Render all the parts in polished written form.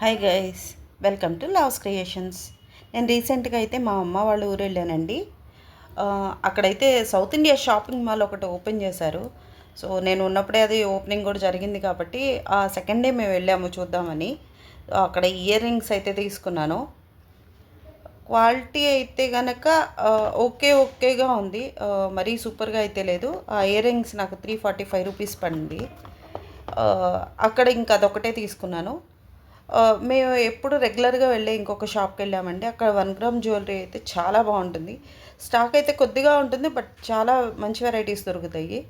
Hi guys, welcome to loves creations. నేను రీసెంట్గా అయితే మా అమ్మ వాళ్ళ ఊరు వెళ్ళానండి. అక్కడైతే సౌత్ ఇండియా షాపింగ్ మాల్ ఒకటి ఓపెన్ చేశారు. సో నేను ఉన్నప్పుడే అది ఓపెనింగ్ కూడా జరిగింది కాబట్టి ఆ సెకండ్ డే మేము వెళ్ళాము చూద్దామని. అక్కడ ఇయర్ రింగ్స్ అయితే తీసుకున్నాను. క్వాలిటీ అయితే కనుక ఓకేగా ఉంది. మరీ సూపర్గా అయితే లేదు. ఆ ఇయర్ రింగ్స్ నాకు 345 రూపీస్ పడింది. అక్కడ ఇంకా అదొకటే తీసుకున్నాను. మేము ఎప్పుడు రెగ్యులర్గా వెళ్ళే ఇంకొక షాప్కి వెళ్ళామండి. అక్కడ 1 గ్రామ్ జ్యువెలరీ అయితే చాలా బాగుంటుంది. స్టాక్ అయితే కొద్దిగా ఉంటుంది, బట్ చాలా మంచి వెరైటీస్ దొరుకుతాయి.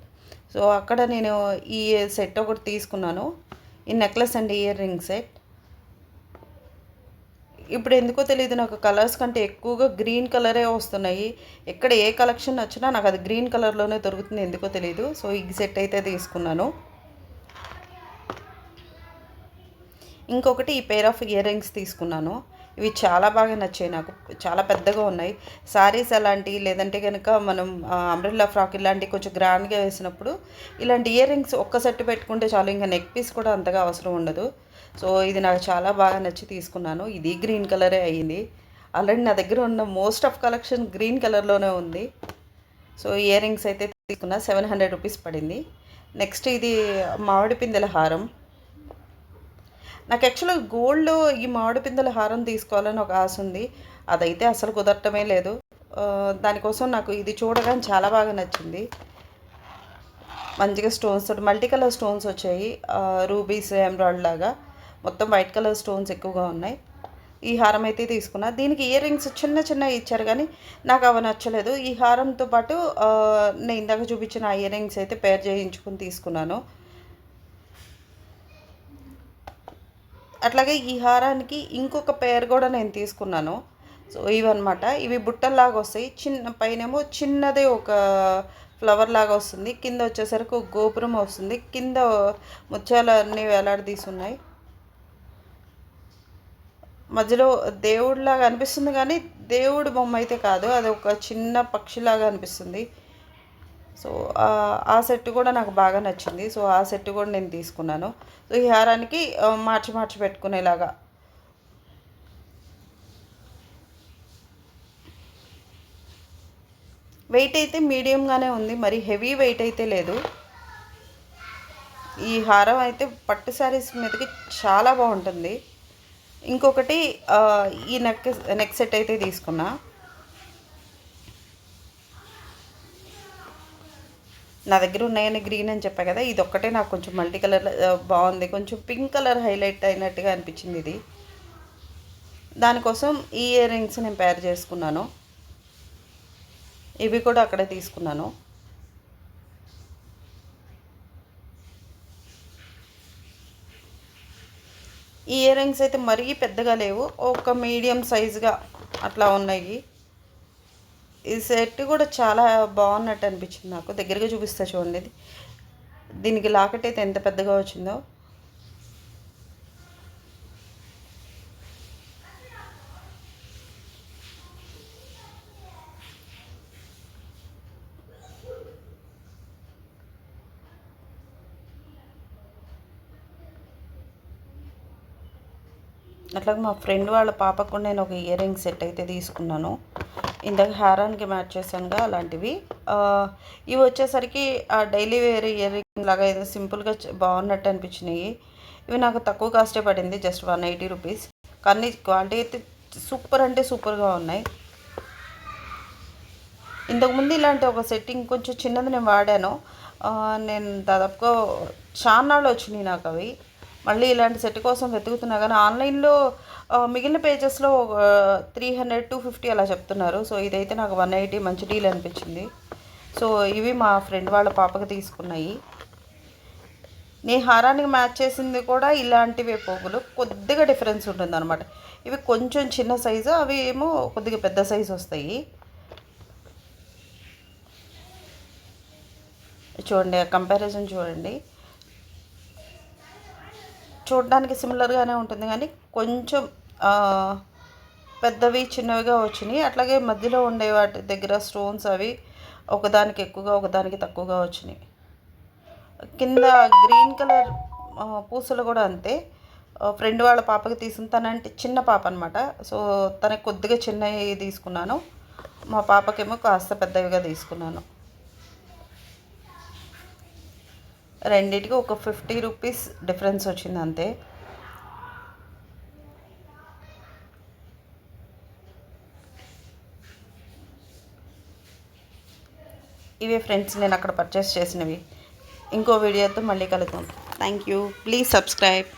సో అక్కడ నేను ఈ సెట్ ఒకటి తీసుకున్నాను. ఈ necklace and ear ring set. ఇప్పుడు ఎందుకో తెలియదు, నాకు కలర్స్ కంటే ఎక్కువగా గ్రీన్ కలరే వస్తున్నాయి. ఎక్కడ ఏ కలెక్షన్ వచ్చినా నాకు అది గ్రీన్ కలర్లోనే దొరుకుతుంది, ఎందుకో తెలియదు. సో ఈ సెట్ అయితే తీసుకున్నాను. ఇంకొకటి ఈ పెయిర్ ఆఫ్ ఇయర్ రింగ్స్ తీసుకున్నాను. ఇవి చాలా బాగా నచ్చాయి నాకు. చాలా పెద్దగా ఉన్నాయి. శారీస్ అలాంటివి, లేదంటే కనుక మనం అంబ్రెల్లా ఫ్రాక్ ఇలాంటివి కొంచెం గ్రాండ్గా వేసినప్పుడు ఇలాంటి ఇయర్ రింగ్స్ ఒక్క సెట్ పెట్టుకుంటే చాలు, ఇంకా నెక్ పీస్ కూడా అంతగా అవసరం ఉండదు. సో ఇది నాకు చాలా బాగా నచ్చి తీసుకున్నాను. ఇది గ్రీన్ కలరే అయ్యింది. ఆల్రెడీ నా దగ్గర ఉన్న మోస్ట్ ఆఫ్ కలెక్షన్ గ్రీన్ కలర్లోనే ఉంది. సో ఇయర్ రింగ్స్ అయితే తీసుకున్నా. 700 రూపీస్ పడింది. నెక్స్ట్ ఇది మామిడి పిందెల హారం. నాకు యాక్చువల్గా గోల్డ్లో ఈ మామిడి పిందెల హారం తీసుకోవాలని ఒక ఆశ ఉంది. అదైతే అసలు కుదరటమే లేదు. దానికోసం నాకు ఇది చూడగానే చాలా బాగా నచ్చింది. మంచిగా స్టోన్స్ తోటి మల్టీ కలర్ స్టోన్స్ వచ్చాయి. రూబీస్, ఎమరాల్డ్ లాగా మొత్తం వైట్ కలర్ స్టోన్స్ ఎక్కువగా ఉన్నాయి. ఈ హారం అయితే తీసుకున్నా. దీనికి ఇయర్ రింగ్స్ చిన్న ఇచ్చారు, కానీ నాకు అవి నచ్చలేదు. ఈ హారంతో పాటు నేను ఇందాక చూపించిన ఆ ఇయర్ రింగ్స్ అయితే పేర్ చేయించుకుని తీసుకున్నాను. అట్లాగే ఈ హారానికి ఇంకొక పేర్ కూడా నేను తీసుకున్నాను. సో ఇవన్నమాట. ఇవి బుట్టల్లాగా వస్తాయి. పైనేమో చిన్నదే ఒక ఫ్లవర్ లాగా వస్తుంది, కింద వచ్చేసరికి ఒక గోపురం వస్తుంది, కింద ముత్యాలు అన్నీ వేలాడదీసి ఉన్నాయి. మధ్యలో దేవుడిలాగా అనిపిస్తుంది, కానీ దేవుడి బొమ్మ అయితే కాదు, అది ఒక చిన్న పక్షిలాగా అనిపిస్తుంది. సో ఆ సెట్ కూడా నాకు బాగా నచ్చింది. సో ఆ సెట్ కూడా నేను తీసుకున్నాను. సో ఈ హారానికి మార్చి పెట్టుకునేలాగా. వెయిట్ అయితే మీడియంగానే ఉంది, మరి హెవీ వెయిట్ అయితే లేదు. ఈ హారం అయితే పట్టు శారీస్ మీదకి చాలా బాగుంటుంది. ఇంకొకటి ఈ నెక్ సెట్ అయితే తీసుకున్నా. నా దగ్గర ఉన్నాయని గ్రీన్ అని చెప్పా కదా, ఇది ఒక్కటే నాకు కొంచెం మల్టీ కలర్ బాగుంది. కొంచెం పింక్ కలర్ హైలైట్ అయినట్టుగా అనిపించింది ఇది. దానికోసం ఈ ఇయర్ రింగ్స్ నేను పేర్ చేసుకున్నాను. ఇవి కూడా అక్కడే తీసుకున్నాను. ఈ ఇయర్ రింగ్స్ అయితే మరీ పెద్దగా లేవు, ఒక మీడియం సైజుగా అట్లా ఉన్నాయి. ఈ సెట్ కూడా చాలా బాగున్నట్టు అనిపించింది నాకు. దగ్గరగా చూపిస్తా చూడండి. దీనికి లాకెట్ అయితే ఎంత పెద్దగా వచ్చిందో. అట్లాగే మా ఫ్రెండ్ వాళ్ళ పాపకు నేను ఒక ఇయర్ రింగ్ సెట్ అయితే తీసుకున్నాను. ఇందాక హారానికి మ్యాచ్ చేశానుగా అలాంటివి. ఇవి వచ్చేసరికి ఆ డైలీ వేర్ ఇయర్ రింగ్ లాగా ఏదో సింపుల్గా బాగున్నట్టు అనిపించినాయి. ఇవి నాకు తక్కువ కాస్టే పడింది, జస్ట్ 180 రూపీస్. కానీ క్వాలిటీ అయితే సూపర్ అంటే సూపర్గా ఉన్నాయి. ఇంతకుముందు ఇలాంటి ఒక సెట్టింగ్ కొంచెం చిన్నది నేను వాడాను. నేను దాదాపుగా చాన్నాళ్ళు వచ్చినాయి నాకు అవి. మళ్ళీ ఇలాంటి సెట్ కోసం వెతుకుతున్నా, కానీ ఆన్లైన్లో మిగిలిన పేజెస్లో 300, 250 అలా చెప్తున్నారు. సో ఇదైతే నాకు 180 మంచి డీల్ అనిపించింది. సో ఇవి మా ఫ్రెండ్ వాళ్ళ పాపకి తీసుకున్నాయి. నేను హారానికి మ్యాచ్ చేసింది కూడా ఇలాంటివే పోగులు, కొద్దిగా డిఫరెన్స్ ఉంటుంది అనమాట. ఇవి కొంచెం చిన్న సైజు, అవి ఏమో కొద్దిగా పెద్ద సైజు వస్తాయి. చూడండి, ఆ కంపారిజన్ చూడండి. చూడడానికి సిమిలర్గానే ఉంటుంది, కానీ కొంచెం పెద్దవి చిన్నవిగా వచ్చినాయి. అట్లాగే మధ్యలో ఉండే వాటి దగ్గర స్టోన్స్ అవి ఒకదానికి ఎక్కువగా ఒకదానికి తక్కువగా వచ్చినాయి. కింద గ్రీన్ కలర్ పూసలు కూడా అంతే. ఫ్రెండ్ వాళ్ళ పాపకి తీసుకుని, తనంటే చిన్న పాప అనమాట. సో తనకి కొద్దిగా చిన్నవి తీసుకున్నాను, మా పాపకేమో కాస్త పెద్దవిగా తీసుకున్నాను. రెండిటికి ఒక 50 రూపీస్ డిఫరెన్స్ వచ్చింది అంతే. ఇవే ఫ్రెండ్స్ నేను అక్కడ పర్చేస్ చేసినవి. ఇంకో వీడియోతో మళ్ళీ కలుద్దాం. Thank you. Please subscribe.